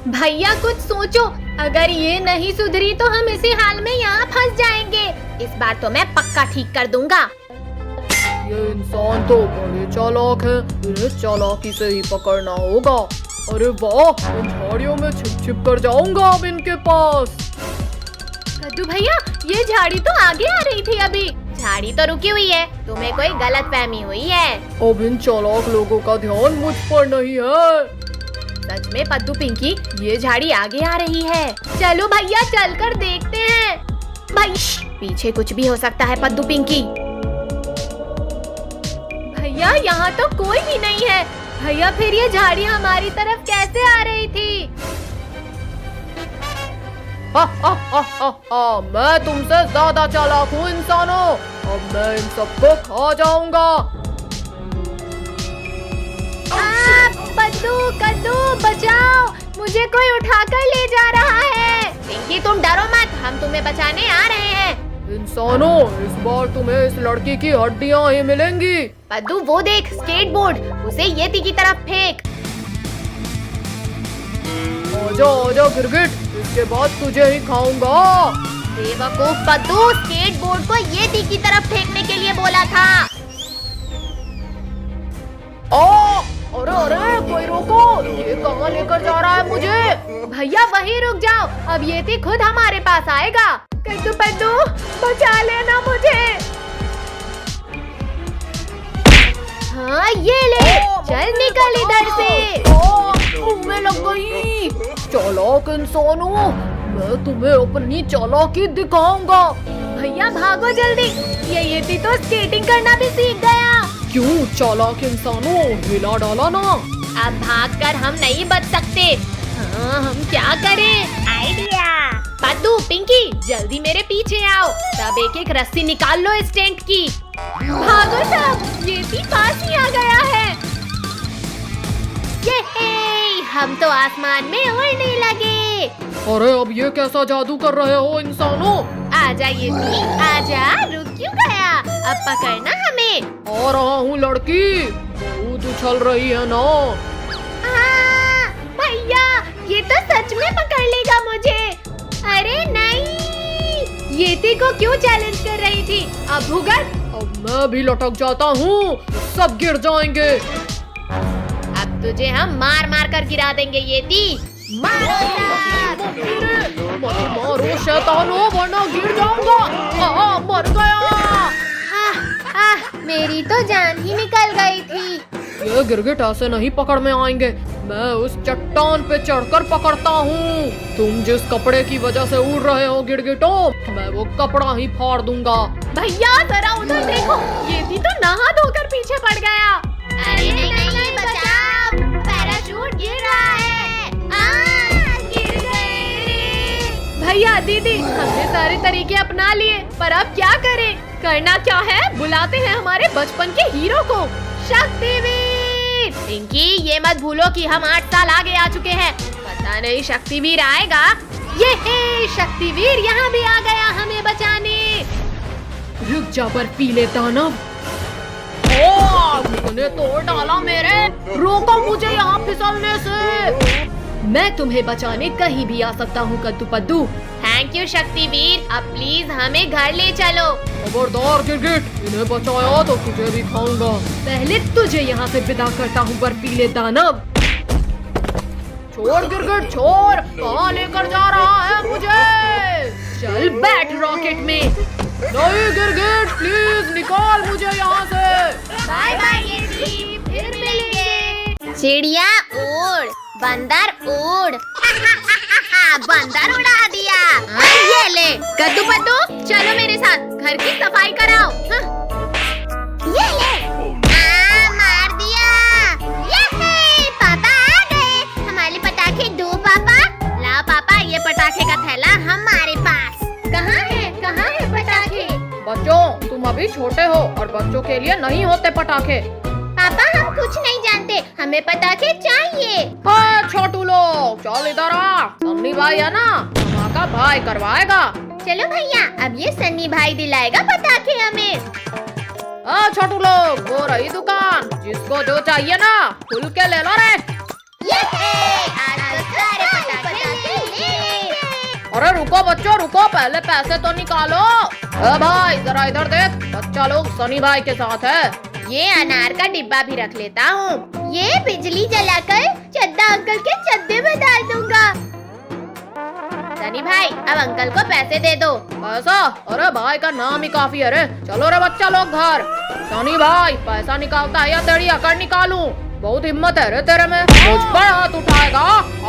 भैया कुछ सोचो, अगर ये नहीं सुधरी तो हम इसी हाल में यहाँ फंस जाएंगे। इस बार तो मैं पक्का ठीक कर दूंगा। ये इंसान तो बड़े चालाक हैं, इन्हें चालाकी से ही पकड़ना होगा। अरे वाह, इन झाड़ियों में छिप छिप कर जाऊंगा अब इनके पास। कद्दू भैया, ये झाड़ी तो आगे आ रही थी अभी। झाड़ी तो रुकी हुई है, तुम्हें कोई गलतफहमी हुई है। अब इन चालाक लोगों का ध्यान मुझ पर नहीं है। सच में पद्दू पिंकी, ये झाड़ी आगे आ रही है। चलो भैया, चलकर देखते हैं। भाई पीछे कुछ भी हो सकता है पद्दू पिंकी। भैया यहाँ तो कोई भी नहीं है। भैया फिर ये झाड़ी हमारी तरफ कैसे आ रही थी? मैं तुमसे ज्यादा चालाक हूँ इंसानों। अब मैं इन सबको खा जाऊंगा। पद्दू, कद्दू बचाओ, मुझे कोई उठाकर ले जा रहा है। पिंकी तुम डरो मत, हम तुम्हें बचाने आ रहे हैं। इंसानों, इस बार तुम्हें इस लड़की की हड्डियाँ ही मिलेंगी। पद्दू वो देख, स्केटबोर्ड, उसे येती की तरफ फेंक। आजा आजा गिरगिट, इसके बाद तुझे ही खाऊंगा। बेवकूफ पद्दू, स्केटबोर्ड को येती की तरफ फेंकने के लिए बोला था। अरे अरे, कोई रोको, ये कहाँ लेकर जा रहा है मुझे? भैया वहीं रुक जाओ, अब येती खुद हमारे पास आएगा। कद्दू पद्दू, बचा लेना मुझे। हाँ ये ले, चल निकल इधर से। तुम्हें लग गई। चालाक इंसानों, मैं तुम्हें अपनी चालाकी दिखाऊंगा। भैया भागो जल्दी, ये येती तो स्केटिंग करना भी सीख गया। क्यों चालाक इंसानों, हिला डाला ना। अब भागकर हम नहीं बच सकते। हाँ, हम क्या करें? आइडिया। पद्दू पिंकी जल्दी मेरे पीछे आओ, सब एक एक रस्सी निकाल लो इस टेंट की। भागो सब, येती पास ही आ गया है। ये हम तो आसमान में उड़ने लगे। अरे अब ये कैसा जादू कर रहे हो इंसानों? आजा येती, आजा, रुक क्यों गया? अब पकड़ना हमें। आ रहा हूँ लड़की, बहुत उछल रही है ना। भैया ये तो सच में पकड़ लेगा मुझे। अरे नहीं, येती को क्यों चैलेंज कर रही थी? अब भुगत। अब मैं भी लटक जाता हूँ, सब गिर जाएंगे। अब तुझे हम मार मार कर गिरा देंगे येती। मारो मारो शैतानों, वरना गिर जाऊंगा। मर गया। मेरी तो जान ही निकल गई थी। ये गिरगिट ऐसे नहीं पकड़ में आएंगे, मैं उस चट्टान पे चढ़कर पकड़ता हूँ। तुम जिस कपड़े की वजह से उड़ रहे हो गिरगिटों, मैं वो कपड़ा ही फाड़ दूंगा। भैया जरा उधर देखो, येती तो नहा धोकर पीछे पड़ गया। अरे नहीं, बचाओ, पैराशूट गिर रहा है। गिर गए। भैया दीदी, हमने सारे तरीके अपना लिए, पर अब क्या करें? करना क्या है? बुलाते हैं हमारे बचपन के हीरो को, शक्तिवीर। पिंकी ये मत भूलो कि हम 8 साल आगे आ चुके हैं। पता नहीं शक्तिवीर आएगा। ये शक्तिवीर यहाँ भी आ गया हमें बचाने। रुक जा बर्फीले दानव। तूने तोड़ डाला मेरे, रोको मुझे यहाँ फिसलने से। मैं तुम्हें बचाने कहीं भी आ सकता हूँ कद्दू पद्दू। थैंक यू शक्तिवीर, अब प्लीज हमें घर ले चलो। खबरदार गिरगिट, इन्हें बचाया तो तुझे भी खाऊंगा। पहले तुझे यहाँ से विदा करता हूँ बर्फीले दानव। छोड़ गिरगिट छोड़, कहाँ लेकर जा रहा है मुझे? चल बैठ रॉकेट में। नहीं गिरगिट, प्लीज निकाल मुझे यहाँ से। बाय बाय येती, फिर मिलेंगे। चिड़िया उड़, बंदर उड़। बंदर उड़ा दिया। ये ले कद्दू पद्दू, चलो मेरे साथ, घर की सफाई कराओ। ये ले। मार दिया। ये पापा आ गए, हमारे पटाखे दो पापा। लाओ पापा, ये पटाखे का थैला हमारे पास। कहाँ है पटाखे? बच्चों, तुम अभी छोटे हो और बच्चों के लिए नहीं होते पटाखे। पापा हम कुछ नहीं जानते, हमें पटाखे चाहिए। छोटू लोग चल इधर आ, सन्नी भाई है ना, मामा का भाई करवाएगा। चलो भैया, अब ये सन्नी भाई दिलाएगा पटाखे हमें। छोटू लोग, वो रही दुकान, जिसको जो चाहिए ना खुल के ले लो रे। ये आज तो सारे पटाखे अरे रुको बच्चों रुको, पहले पैसे तो निकालो। भाई जरा इधर देख, बच्चा लोग सनी भाई के साथ है। ये अनार का डिब्बा भी रख लेता हूँ। ये बिजली जलाकर चड्डा अंकल के चड्डे में डाल दूंगा। सनी भाई अब अंकल को पैसे दे दो। पैसा? अरे भाई का नाम ही काफी है रे। चलो रे बच्चा लोग घर। सनी भाई पैसा निकालता है या तेरी अकड़ निकालूं? बहुत हिम्मत है रे तेरे में, मुझ पर हाथ उठाएगा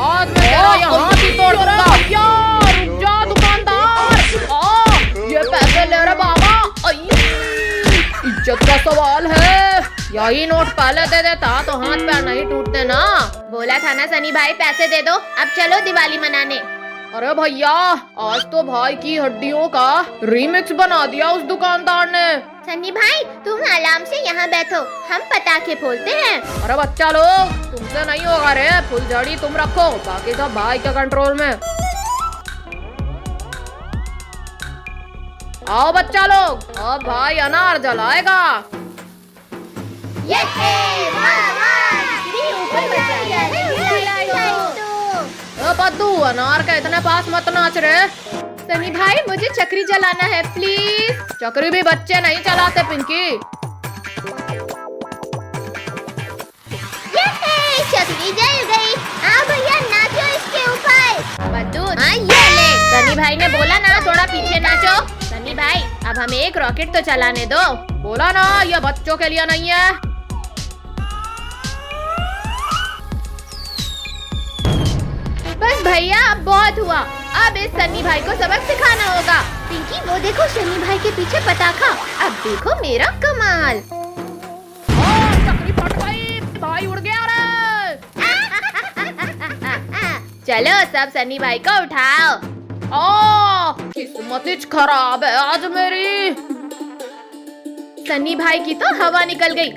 आज मैं तेरा यहाँ ही तोड़ दूंगा। रुक जा दुकानदार, ये पैसे ले रे बाबा। इज्जत का सवाल है, यही नोट पहले दे देता तो हाथ पैर नहीं टूटते ना। बोला था ना सनी भाई पैसे दे दो, अब चलो दिवाली मनाने। अरे भैया आज तो भाई की हड्डियों का रीमिक्स बना दिया उस दुकानदार ने। सनी भाई तुम आराम से यहाँ बैठो, हम पटाखे फोड़ते हैं। अरे बच्चा लोग तुमसे नहीं होगा रे, फुलझड़ी तुम रखो, बाकी सब भाई के कंट्रोल में। आओ बच्चा लोग, अब भाई अनार जलाएगा। बद्दू अनार का इतने पास मत नाच रहे। सनी भाई मुझे चक्री जलाना है प्लीज। चक्री भी बच्चे नहीं चलाते पिंकी। चक्री जल गई। भैया नाचो इसके ऊपर। बद्दू हाँ ये ले। सनी भाई ने बोला ना थोड़ा पीछे नाचो। सनी भाई अब हमें एक रॉकेट तो चलाने दो। बोला ना ये बच्चों के लिए नहीं है। बस भैया अब बहुत हुआ, अब इस सनी भाई को सबक सिखाना होगा। पिंकी वो देखो सनी भाई के पीछे पटाखा, अब देखो मेरा कमाल। चक्री फट गई, भाई उड़ गया रे। चलो सब सनी भाई को उठाओ। किस्मत खराब है आज मेरी। सनी भाई की तो हवा निकल गई।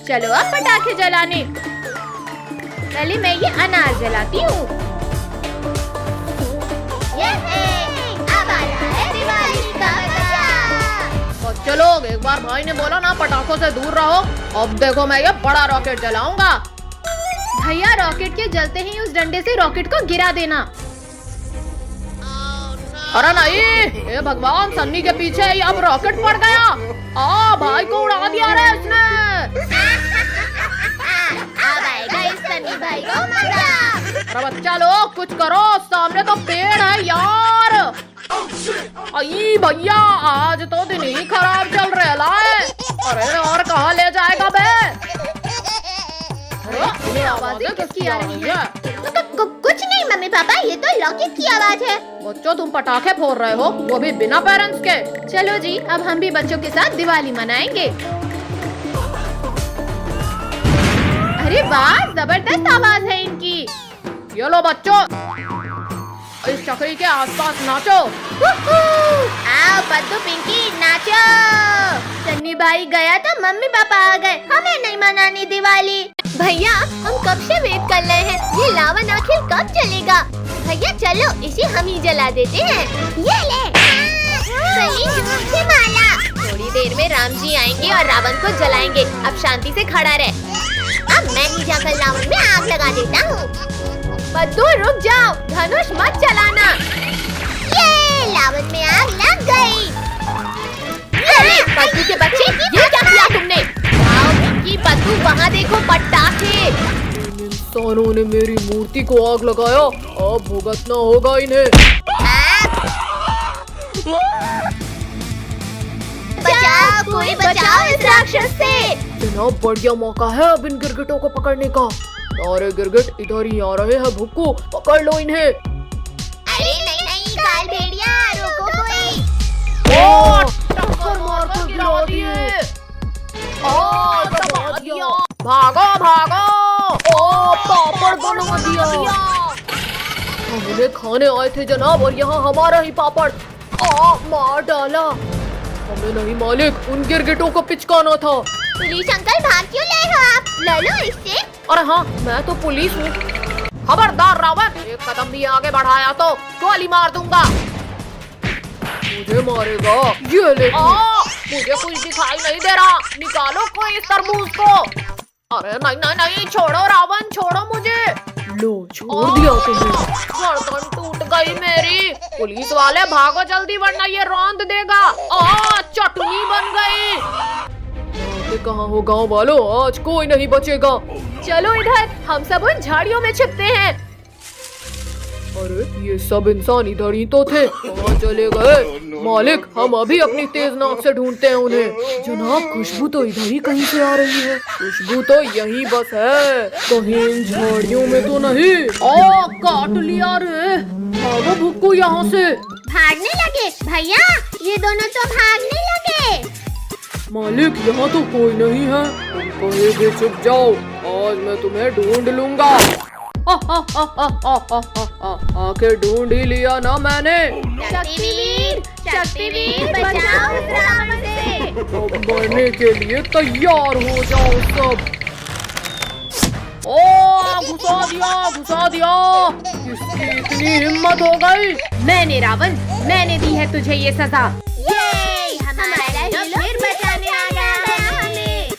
चलो अब पटाखे जलाने। पहले मैं ये अनार जलाती हूँ। अब आ रहा है दिवाली का मजा। बच्चे लोग एक बार भाई ने बोला ना पटाखों से दूर रहो, अब देखो मैं ये बड़ा रॉकेट जलाऊंगा। भैया रॉकेट के जलते ही उस डंडे से रॉकेट को गिरा देना। अरे नहीं, ये भगवान सन्नी के पीछे ही अब रॉकेट पड़ गया। भाई को उड़ा दिया रे इसने। अब आएगा इस सनी भाई को मजा। अरे बच्चा लोग कुछ करो, सामने तो पेड़ है यार। आई भैया आज तो दिन ही खराब चल रहा है। अरे और कहाँ ले जाएगा बे? ये आवाज़ें किसकी आ रही है? कुछ नहीं मम्मी पापा, ये तो रॉकेट की आवाज है। बच्चों तुम पटाखे फोड़ रहे हो, वो भी बिना पेरेंट्स के। चलो जी अब हम भी बच्चों के साथ दिवाली मनाएंगे। अरे वाह जबरदस्त आवाज है इनकी। ये लो बच्चों, इस चक्री के आसपास नाचो। आओ बद्दू पिंकी नाचो। सन्नी भाई गया तो मम्मी पापा आ गए, हमें नहीं मनानी दिवाली। भैया हम कब से वेट कर रहे हैं, ये लावन आखिर कब चलेगा? भैया चलो इसे हम ही जला देते हैं। ये ले से माला। थोड़ी देर में राम जी आएंगे और रावण को जलाएंगे। अब शांति से खड़ा रहे। अब मैं ही जाकर रावण में आग लगा देता हूँ। बद्दू रुक जाओ, धनुष मत चलाना। ये लावन में आग लग गई। अरे बद्दू के बच्चे ये क्या किया तुमने? कि बद्दू वहाँ देखो पटाखे। इन इंसानों ने मेरी मूर्ति को आग लगाया, अब भुगतना होगा इन्हें। बचाओ कोई बचाओ इस राक्षस से। इतना बढ़िया मौका है अब इन गिरगिटों को पकड़ने का। सारे गिरगिट इधर ही आ रहे हैं, भुक्कू पकड़ लो इन्हें। अरे नहीं नहीं काल भेड़िया रोको कोई। टक्कर मार कर गिरा दिए। दबा दिया। भागो भागो। पापड़ बनवा दिया। हमने खाने आए थे जनाब और यहाँ हमारा ही पापड़ मार डाला। हमें नहीं मालिक, उन गिरगिटों को पिचकाना था। पुलिस अंकल भाग क्यों ले हो आप? ले लो इससे। अरे हाँ मैं तो पुलिस हूँ। खबरदार रावण, एक कदम भी आगे बढ़ाया तो गोली मार दूंगा। मुझे मारेगा? ये ले। मुझे कुछ दिखाई नहीं दे रहा, निकालो कोई इस तरबूज को। अरे नहीं नहीं नहीं, छोड़ो रावण, छोड़ो मुझे। लो छोड़ दिया तुम्हें। गर्दन टूट गई। गई मेरी। पुलिस वाले भागो जल्दी वरना ये रौंद देगा। चटनी बन गई। कहाँ हो गाँव वालों, आज कोई नहीं बचेगा। चलो इधर, हम सब उन झाड़ियों में छिपते हैं। अरे ये सब इंसान इधर ही तो थे, कहाँ चले गए? मालिक, हम अभी अपनी तेज नाक से ढूंढते हैं उन्हें। जनाब, खुशबू तो इधर ही कहीं से आ रही है। खुशबू तो यहीं बस है, कहीं इन झाड़ियों में तो नहीं। काट लिया रे। भागो भुक्कू यहाँ से। भागने लगे भैया, ये दोनों तो भागने लगे। मालिक, यहाँ तो कोई नहीं है, तुम कहीं भी छुप जाओ, आज मैं तुम्हें ढूंढ लूंगा। आखिर ढूंढ ही लिया ना मैंने। शक्तिवीर, शक्तिवीर बचाओ इस रावण से। अब मरने के लिए तैयार हो जाओ सब। घुसा दिया। किसकी इतनी हिम्मत हो गई? मैंने रावण, मैंने दी है तुझे ये सजा। ये हमारा हीरो फिर बचाने आ गया है हमें।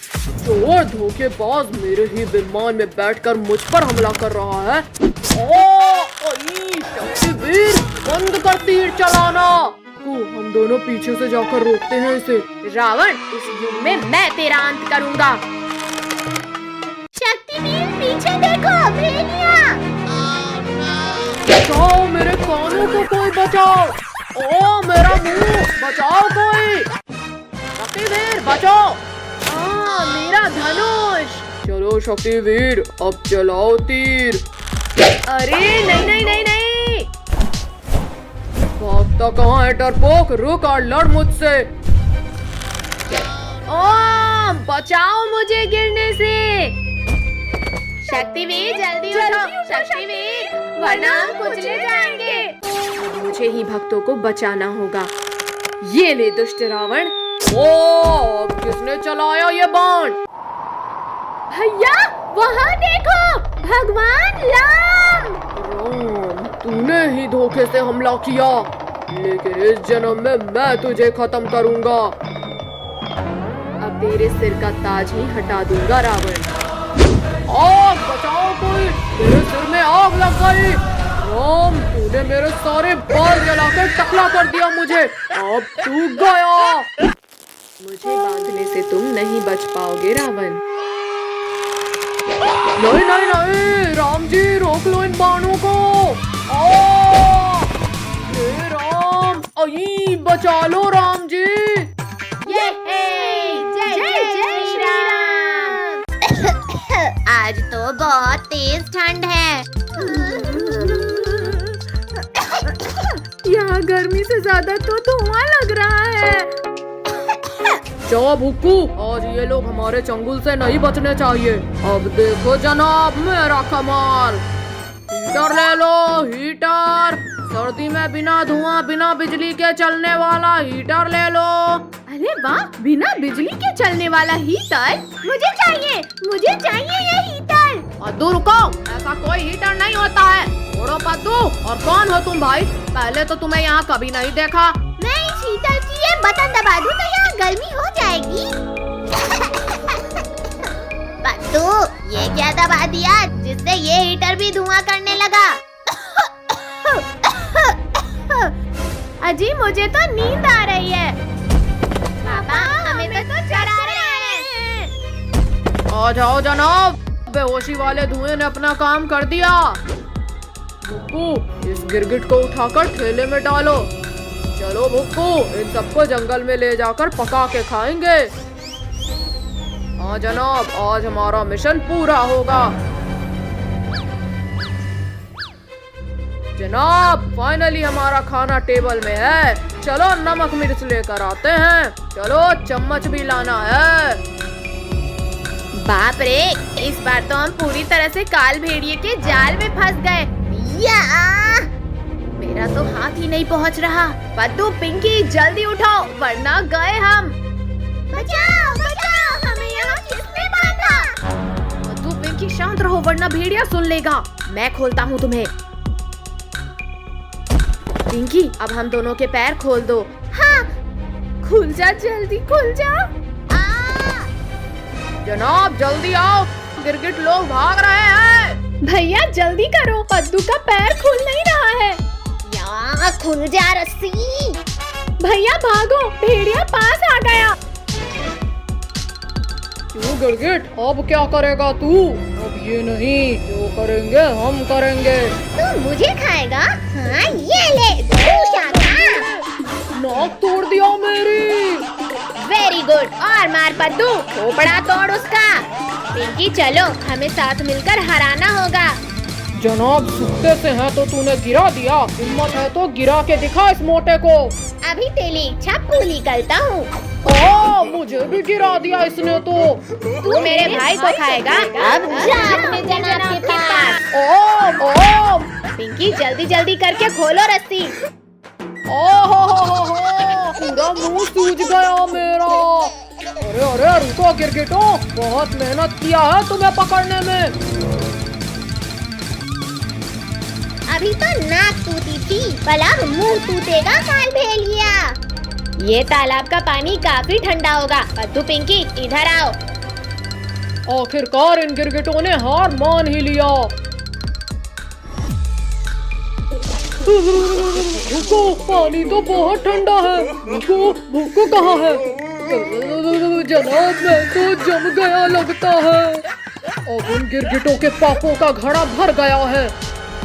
चोर धोखेबाज मेरे ही विमान में बैठकर मुझ पर हमला कर रहा है। शक्तिवीर, बंद कर तीर चलाना। हम दोनों पीछे से जाकर रोकते हैं इसे। रावण, इस युग में मैं तेरा अंत करूंगा। शक्तिवीर, पीछे देखो, भेड़िया। बचाओ मेरे कानों को, कोई बचाओ। मेरा मुंह, बचाओ कोई। शक्तिवीर, बचाओ। मेरा धनुष। चलो शक्तिवीर, अब चलाओ तीर। अरे नहीं। भागता कहाँ है डरपोक, रुक और लड़ मुझसे। बचाओ मुझे गिरने से। शक्तिवीर, जल्दी उठो शक्तिवीर, वरना हम कुचले जाएंगे। मुझे ही भक्तों को बचाना होगा। ये ले दुष्ट रावण। अब किसने चलाया ये बाण? भैया, वहाँ देखो, भगवान राम। राम, तूने ही धोखे से हमला किया, लेकिन इस जन्म में मैं तुझे खत्म करूंगा। अब तेरे सिर का ताज ही हटा दूंगा रावण। आग, बचाओ कोई, मेरे सिर में आग लग गई। राम, तूने मेरे सारे बाल जलाकर टकला कर दिया मुझे, अब तू गया। मुझे बांधने से तुम नहीं बच पाओगे रावण। नहीं, राम जी, रोक लो इन बाणों को। हे राम, बचा लो राम जी। जय श्री राम। आज तो बहुत तेज ठंड है। यहाँ गर्मी से ज्यादा तो धुआं लग रहा है। जाओ भुक्कू, आज ये लोग हमारे चंगुल से नहीं बचने चाहिए। अब देखो जनाब, मेरा कमाल। हीटर ले लो, हीटर। सर्दी में बिना धुआं, बिना बिजली के चलने वाला हीटर ले लो। अरे वाह, बिना बिजली के चलने वाला हीटर मुझे चाहिए ये हीटर। पद्दू रुको, ऐसा कोई हीटर नहीं होता है। छोड़ो पद्दू, और कौन हो तुम भाई? पहले तो तुम्हें यहाँ कभी नहीं देखा। मैं इस हीटर की ये बटन दबा दूं तो यहाँ गर्मी हो जाएगी। पद्दू, ये क्या दबा दिया जिससे ये हीटर भी धुआं करने लगा? अजी, मुझे तो नींद आ रही है। पापा, हमें तो चढ़ा रहे हैं। आ जाओ जनाब, बेहोशी वाले धुएं ने अपना काम कर दिया। भुक्कू, इस गिरगिट को उठाकर ठेले में डालो। चलो भुक्कू, इन सबको जंगल में ले जाकर पका के खाएंगे। हाँ जनाब, आज हमारा मिशन पूरा होगा। जनाब, फाइनली हमारा खाना टेबल में है। चलो नमक मिर्च लेकर आते हैं। चलो चम्मच भी लाना है। बाप रे, इस बार तो हम पूरी तरह से काल भेड़िए के जाल में फंस गए। मेरा तो हाथ ही नहीं पहुंच रहा। पद्दू, पिंकी, जल्दी उठो वरना गए हम। बचाओ, हमें यहाँ किसने बांधा? पद्दू, पिंकी, शांत रहो वरना भेड़िया सुन लेगा। मैं खोलता हूँ तुम्हें। पिंकी, अब हम दोनों के पैर खोल दो। हाँ, खुल जा, जल्दी खुल जा। जनाब जल्दी आओ, गिरगिट लोग भाग रहे हैं। भैया जल्दी करो, पद्दू का पैर खुल नहीं रहा है। दूर जा रस्सी। भैया भागो, भेड़िया पास आ गया। क्यों गिरगिट, अब क्या करेगा तू? अब ये नहीं, जो करेंगे हम करेंगे। तू मुझे खाएगा? हाँ ये ले, दूसरा खा। नाक तोड़ दिया मेरी। वेरी गुड, और मार पद्दू, खोपड़ा तोड़ उसका। पिंकी चलो, हमें साथ मिलकर हराना होगा। जनाब सूखते से हैं तो तूने गिरा दिया, हिम्मत है तो गिरा के दिखा इस मोटे को। अभी तेरी इच्छा पूरी करता हूँ। ओ, मुझे भी गिरा दिया इसने तो। तू मेरे भाई को खाएगा? अब जा अपने जनाब के पास। ओ, पिंकी जल्दी जल्दी करके खोलो रस्सी। ओहो, पूरा मुंह सूज गया मेरा। अरे अरे रुको गिरगिटो, बहुत मेहनत किया है तुम्हें पकड़ने में। अभी तो नाक टूटी थी, भला मुंह टूटेगा काल भेलिया। ये तालाब का पानी काफी ठंडा होगा। पद्दू पिंकी इधर आओ। आखिरकार इन गिरगिटों ने हार मान ही लिया। रुको, पानी तो बहुत ठंडा है। रुको, भूको कहाँ है? जनाब मैं तो जम गया लगता है। अब उन गिरगिटों के पापों का घड़ा भर गया है।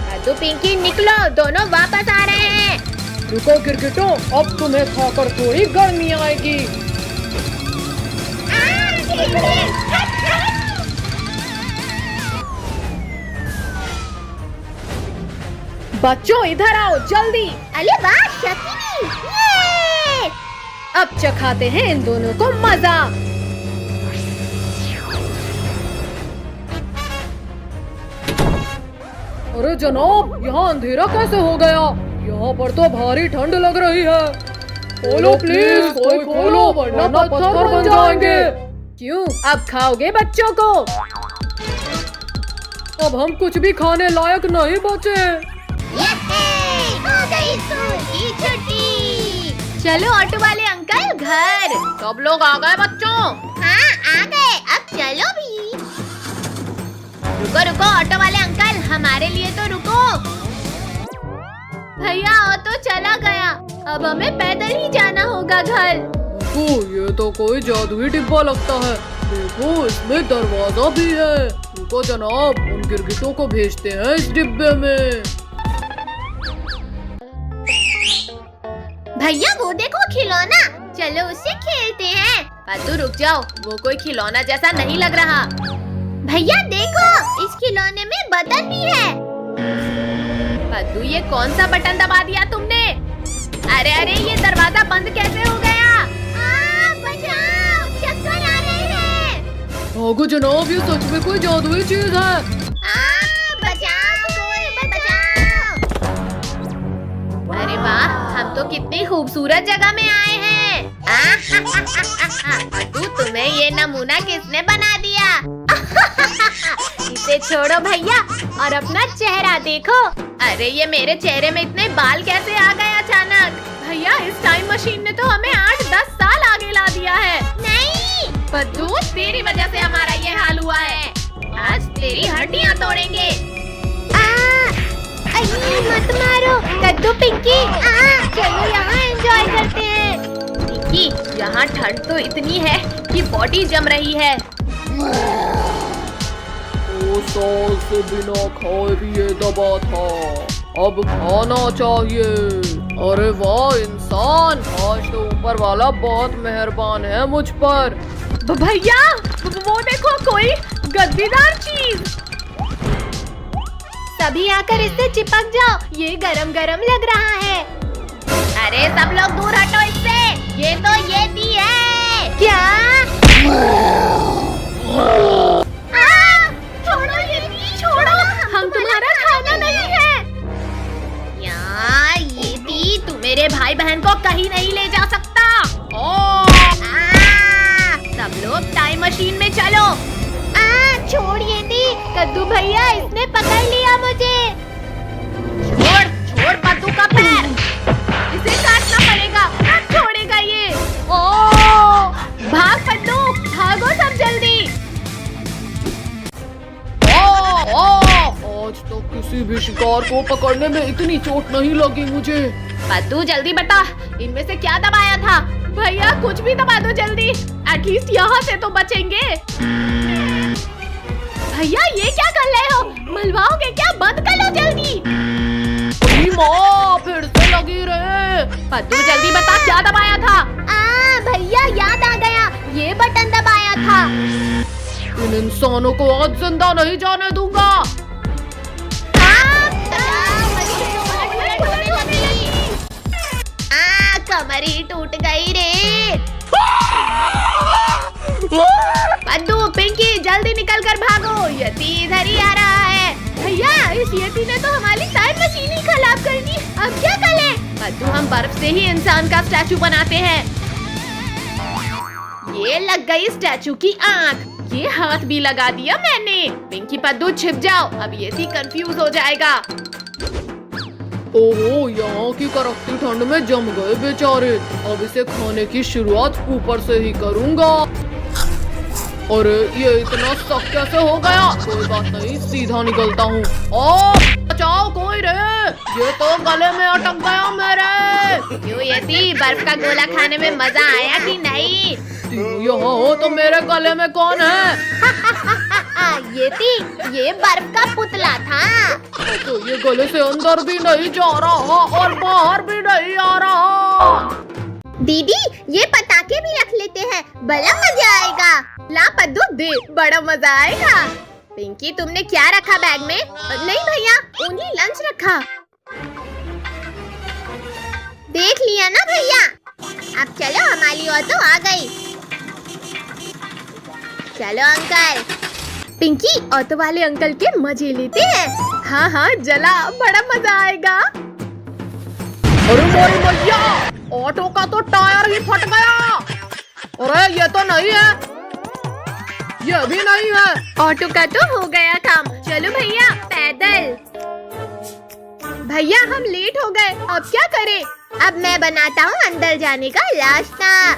पद्दू पिंकी निकलो, दोनों वापस आ रहे हैं। रुको गिरगिटों, अब तुम्हें खाकर थोड़ी गर्मी आएगी। बच्चों इधर आओ जल्दी। अरे वाह शक्ति, ये! अब चखाते हैं इन दोनों को मजा। अरे जनाब, यहाँ अंधेरा कैसे हो गया? यहाँ पर तो भारी ठंड लग रही है। खोलो प्लीज, कोई खोलो वरना पत्थर बन जाएंगे। क्यों, अब खाओगे बच्चों को? अब हम कुछ भी खाने लायक नहीं बचे। हो गई स्कूल की छुट्टी। चलो ऑटो वाले अंकल घर। सब लोग आ गए बच्चों? हाँ आ गए, अब चलो भी। रुको रुको ऑटो वाले अंकल, हमारे लिए तो रुको। भैया ऑटो चला गया, अब हमें पैदल ही जाना होगा घर। देखो, ये तो कोई जादुई डिब्बा लगता है। देखो इसमें दरवाजा भी है। रुको जनाब, उन गिरगिटों को भेजते हैं इस डिब्बे में। भैया वो देखो खिलौना, चलो उससे खेलते हैं। पद्दू रुक जाओ, वो कोई खिलौना जैसा नहीं लग रहा। भैया देखो, इस खिलौने में बटन भी है। पद्दू ये कौन सा बटन दबा दिया तुमने? अरे अरे ये दरवाजा बंद कैसे हो गया? बचाओ, चक्कर आ रहे हैं। भागो जनाब, ये सच में कोई जादुई चीज है। बचाओ, कोई बचाओ। अरे वाह, हम तो कितनी खूबसूरत जगह में आए हैं। पद्दू तुम्हें ये नमूना किसने बना दिया? इसे छोड़ो भैया और अपना चेहरा देखो। अरे ये मेरे चेहरे में इतने बाल कैसे आ गए अचानक? भैया इस टाइम मशीन ने तो हमें 8-10 साल आगे ला दिया है। नहीं पद्दू, तेरी वजह से हमारा ये हाल हुआ है। आज तेरी हड्डियाँ तोड़ेंगे। मत मारो कद्दू पिंकी। चलो यहाँ एंजॉय करते हैं। पिंकी, यहाँ ठंड तो इतनी है कि बॉडी जम रही है। 2 साल से बिना खाए पिए दबा था, अब खाना चाहिए। अरे वाह इंसान, आज तो ऊपर वाला बहुत मेहरबान है मुझ पर। भैया वो देखो, कोई गद्दीदार चीज। सभी आकर इससे चिपक जाओ, ये गरम गरम लग रहा है। अरे सब लोग दूर हटो इससे, ये तो येती है। क्या? छोड़ो येती, छोड़ो, हम तुम्हारा खाना नहीं है। यार येती, तू मेरे भाई बहन को कहीं नहीं ले जा सकता। सब लोग टाइम मशीन में चलो। छोड़ येती, कद्दू भैया इसने पकड़ लिया मुझे। छोड़ पद्दू का पैर, इसे काटना पड़ेगा, ना छोड़ेगा ये। भाग पद्दू, भागो सब जल्दी। आज तो किसी भी शिकार कार को पकड़ने में इतनी चोट नहीं लगी मुझे। पद्दू जल्दी बता, इनमें से क्या दबाया था? भैया कुछ भी दबा दो जल्दी, एटलीस्ट यहाँ से तो बचेंगे। भैया ये क्या कर रहे हो? मलवाओगे क्या? बंद कर लो जल्दी। माँ फिर से लगी रे। पद्दू जल्दी बता क्या दबाया था? भैया याद आ गया, ये बटन दबाया था। इन इंसानों को आज जिंदा नहीं जाने दूंगा। कमर ही टूट गई रे। पद्दू, पिंकी जल्दी निकल कर भागो, यति इधर ही आ रहा है। भैया इस यति ने तो हमारी टाइम मशीन ही खराब कर दी, अब क्या करें? पद्दू हम बर्फ से ही इंसान का स्टैचू बनाते हैं। ये लग गई स्टैचू की आँख, ये हाथ भी लगा दिया मैंने। पिंकी पद्दू छिप जाओ, अब यति कंफ्यूज हो जाएगा। ओहो, यहाँ की कड़कती ठंड में जम गए बेचारे। अब इसे खाने की शुरुआत ऊपर से ही करूँगा। अरे ये इतना सख्त कैसे हो गया? कोई बात नहीं, सीधा निकलता हूँ। बचाओ कोई रे, ये तो गले में अटक गया मेरे। क्यों यति, बर्फ का गोला खाने में मजा आया कि नहीं? यहाँ हो तो मेरे गले में कौन है? यति, ये बर्फ का पुतला था। तो ये गले से अंदर भी नहीं जा रहा और बाहर भी नहीं आ रहा। दीदी ये पटाखे भी रख लेते हैं, बड़ा मजा आएगा। ला पद्दू दे, बड़ा मजा आएगा। पिंकी तुमने क्या रखा बैग में? नहीं भैया, ओनली लंच रखा। देख लिया ना भैया। अब चलो, हमारी ऑटो आ गई। चलो अंकल। पिंकी ऑटो वाले अंकल के मजे लेते हैं। हाँ हाँ जला, बड़ा मजा आएगा। अरे मोरी भैया, ऑटो का तो टायर ही फट गया। अरे ये तो नहीं है, ये भी नहीं है। ऑटो का तो हो गया काम। चलो भैया पैदल। भैया हम लेट हो गए, अब क्या करें? अब मैं बनाता हूँ अंदर जाने का रास्ता।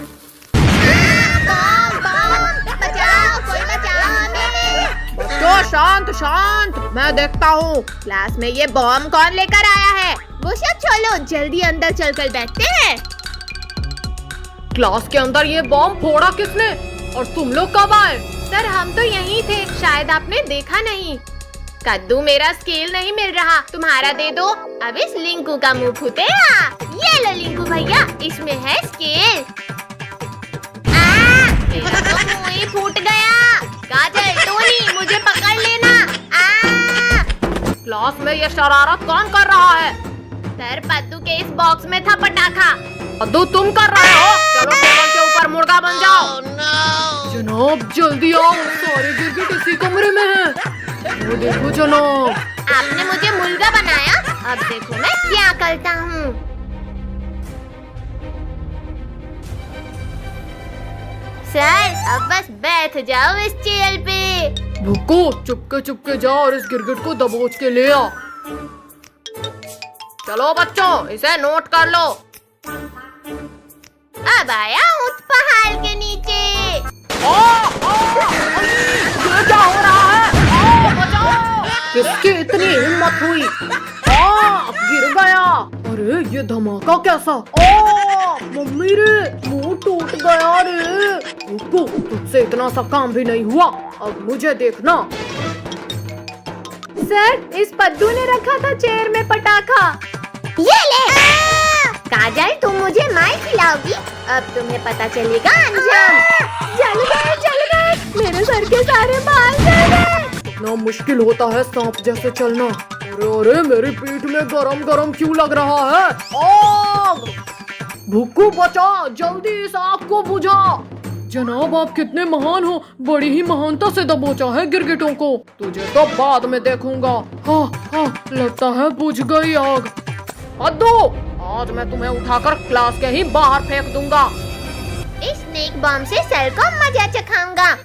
बचाओ, कोई बचाओ हमें। बच्चों शांत शांत, मैं देखता हूँ। क्लास में ये बॉम्ब कौन लेकर आया है? वो सब छोड़ो, जल्दी अंदर चलकर बैठते हैं। क्लास के अंदर ये बॉम्ब फोड़ा किसने? और तुम लोग कब आए? सर हम तो यहीं थे, शायद आपने देखा नहीं। कद्दू मेरा स्केल नहीं मिल रहा, तुम्हारा दे दो। अब इस लिंकू का मुंह फूटेगा। ये लो लिंकू भैया, इसमें है स्केल। मेरा तो मुंह ही फूट गया। काजल, टोनी मुझे पकड़ लेना। क्लास में ये शरारत कौन कर रहा है? सर पद्दू के इस बॉक्स में था पटाखा। पद्दू तुम कर रहे हो? चलो टेबल के ऊपर मुर्गा बन जाओ। जनाब जल्दी आओ, सारे गिरगिट इसी कमरे में हैं। वो देखो जनाब। आपने मुझे मुर्गा बनाया, अब देखो मैं क्या करता हूँ। सर अब बस बैठ जाओ इस चेयर पे। रुको, चुपके जाओ और इस गिरगिट को दबोच के ले आओ। चलो बच्चों, इसे नोट कर लो। अब आया उस पहाड़ के नीचे। ये क्या हो रहा है? बचाओ! किसकी इतनी हिम्मत हुई? गिर गया। अरे ये धमाका कैसा? मम्मी रे, मुंह टूट गया रे। रुको, तुझसे इतना सा काम भी नहीं हुआ, अब मुझे देखना। सर इस पद्दू ने रखा था चेयर में पटाखा। ये ले। काजल तुम मुझे मार खिलाओगी, अब तुम्हें पता चलेगा अंजाम। जल गए, मेरे सर के सारे बाल जल गए। इतना मुश्किल होता है सांप जैसे चलना। अरे मेरी पीठ में गरम क्यों लग रहा है? आग! भुक्कू बचा, जल्दी इस आग को बुझा। जनाब आप कितने महान हो, बड़ी ही महानता से दबोचा है गिरगिटों को। तुझे तो बाद में देखूंगा। हाँ, लगता है बुझ गई आग। पद्दू, आज मैं तुम्हें उठाकर क्लास के ही बाहर फेंक दूंगा। इस स्नेक बॉम्ब से सर को मजा चखाऊंगा।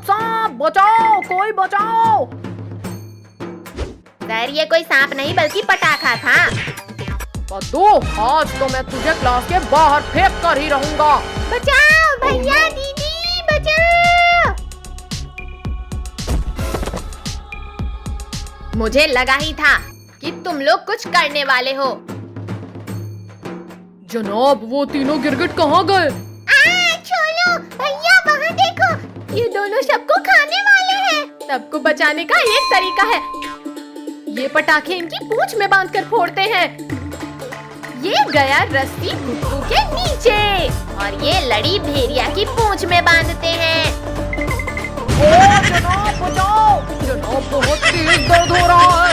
सांप, बचाओ, कोई बचाओ। सर ये कोई सांप नहीं बल्कि पटाखा था। पद्दू, आज तो मैं तुझे क्लास के बाहर फेंक कर ही रहूंगा। बचाओ भैया, दीदी बचाओ। मुझे लगा ही था कि तुम लोग कुछ करने वाले हो। जनाब, वो तीनों गिरगिट कहाँ गए? छोड़ो भैया, वहाँ देखो, ये दोनों सबको खाने वाले हैं। सबको बचाने का एक तरीका है, ये पटाखे इनकी पूंछ में बांधकर फोड़ते हैं। ये गया रस्सी भुक्कू के नीचे और ये लड़ी भेड़िया की पूंछ में बांधते हैं। जनाब बचाओ! जनाब, बहुत तेज दर्द हो रहा है।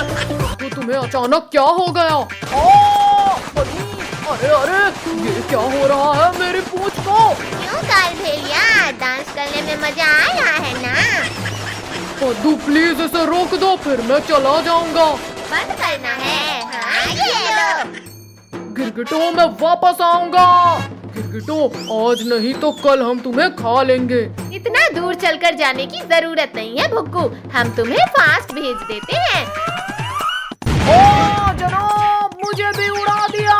तो तुम्हें अचानक क्या हो गया? अरे अरे, ये क्या हो रहा है मेरी पूंछ को? क्यों काल भेड़िया, डांस करने में मजा आ रहा है ना? पद्दू, प्लीज इसे रोक दो, फिर मैं चला जाऊंगा। बंद करना है। हाँ, ये लो। गिरगिटों, मैं वापस आऊंगा। गिरगिटों, आज नहीं तो कल हम तुम्हें खा लेंगे। इतना दूर चलकर जाने की जरूरत नहीं है भुक्कू, हम तुम्हें फास्ट भेज देते हैं। ओ जनाब, मुझे भी उड़ा दिया।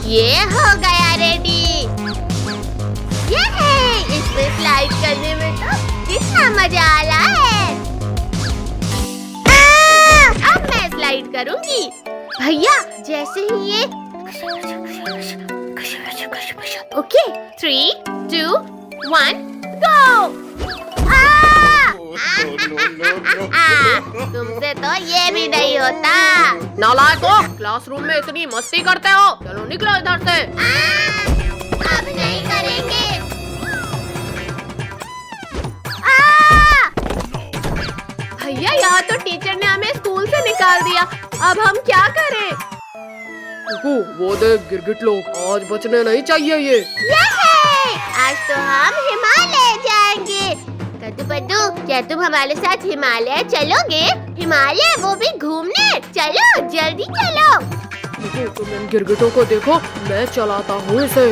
ये हो गया रेडी। ये है, इसमें स्लाइड करने में तो कितना मजा आ रहा है। अब मैं स्लाइड करूंगी। भैया, जैसे ही ये ओके, 3, 2, 1 गो। तुमसे तो ये भी नहीं होता। नालायकों, क्लासरूम में इतनी मस्ती करते हो, चलो निकलो इधर से। अब नहीं करेंगे। भैया, यहाँ तो टीचर ने हमें स्कूल से निकाल दिया, अब हम क्या करें? वो देख गिरगिट लोग, आज बचने नहीं चाहिए ये। आज तो हम हिमालय जाएंगे। कद्दू पद्दू, क्या तुम हमारे साथ हिमालय चलोगे? हिमालय, वो भी घूमने। चलो, जल्दी चलो। तुम इन गिरगिटों को देखो, मैं चलाता हूँ इसे।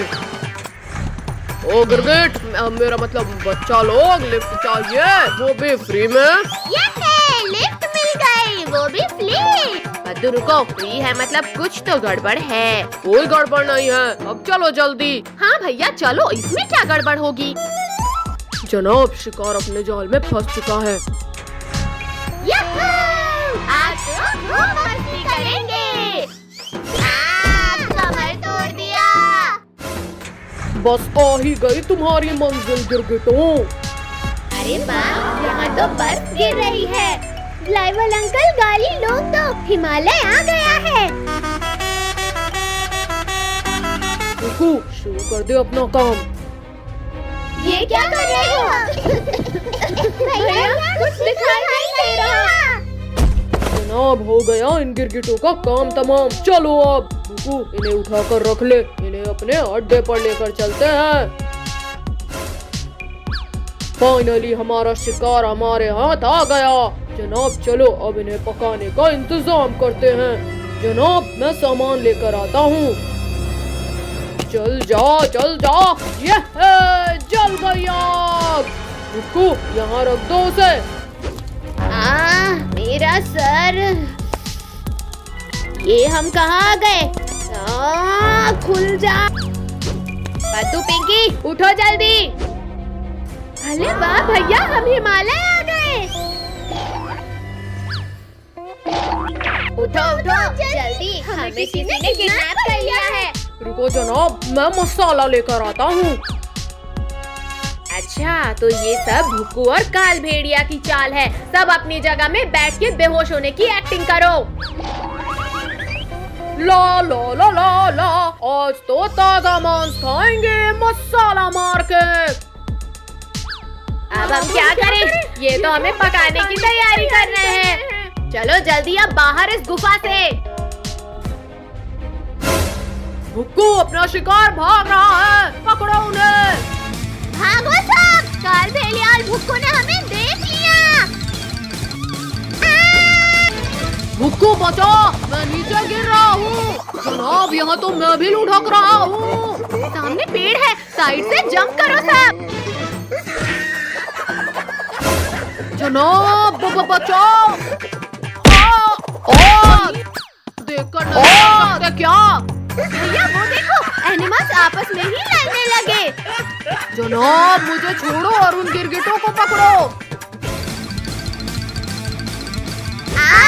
ओ गिरगिट, मेरा मतलब बच्चा लोग, लिफ्ट चाहिए, वो भी फ्री में। लिफ्ट मिल गई, वो भी फ्री। कद्दू रुको, फ्री है मतलब कुछ तो गड़बड़ है। कोई गड़बड़ नहीं है, अब चलो जल्दी। हाँ भैया चलो, इसमें क्या गड़बड़ होगी? जनाब, शिकार अपने जाल में फंस चुका है। आज तो खूब मस्ती करेंगे। कमर तोड़ दिया। बस आ ही गई तुम्हारी मंजिल गिरगिटों। अरे वाह, यहाँ तो बर्फ गिर रही है। ड्राइवर अंकल, गाड़ी लो तो, हिमालय आ गया है। रुको, शुरू कर दे अपना काम। ये क्या कर रहे हो? भैया, कुछ दिखाई नहीं दे रहा। जनाब, हो गया इन गिरगिटों का काम तमाम। चलो अब, रुको, इन्हें उठा कर रख ले, इन्हें अपने अड्डे पर लेकर चलते हैं। फाइनली हमारा शिकार हमारे हाथ आ गया। जनाब चलो, अब इन्हें पकाने का इंतजाम करते हैं। जनाब, मैं सामान लेकर आता हूँ। चल जा। ये जल गई आग। रुको, यहाँ रख दो उसे। मेरा सर। ये हम कहाँ गए? खुल जा। पद्दू, पिंकी, उठो जल्दी। अरे वाह भैया, हम हिमालय आ गए। उठो जल्दी, हमें किसी ने किडनैप कर लिया है। रुको जनाब, मैं मसाला लेकर आता हूँ। अच्छा, तो ये सब भुक्कू और काल भेड़िया की चाल है। सब अपनी जगह में बैठ के बेहोश होने की एक्टिंग करो। ला ला ला ला ला, आज तो ताजा मांस खाएंगे मसाला मार के। अब हम क्या करें? ये तो हमें पकाने की तैयारी कर रहे हैं। चलो जल्दी अब बाहर इस गुफा से। भुक्कू, अपना शिकार भाग रहा है, पकड़ो उन्हें। भागो सब, काल भेड़िया और भुक्कू ने हमें देख लिया। भुक्कू बचो, मैं नीचे गिर रहा हूँ। जनाब, यहाँ तो मैं भी लुढ़क रहा हूँ। सामने पेड़ है, साइड से जंप करो सब। जनाब, बचाओ। देखकर नहीं सकते क्या? भैया वो देखो, एनिमल्स आपस में ही लड़ने लगे। जनाब, मुझे छोड़ो और उन गिरगिटों को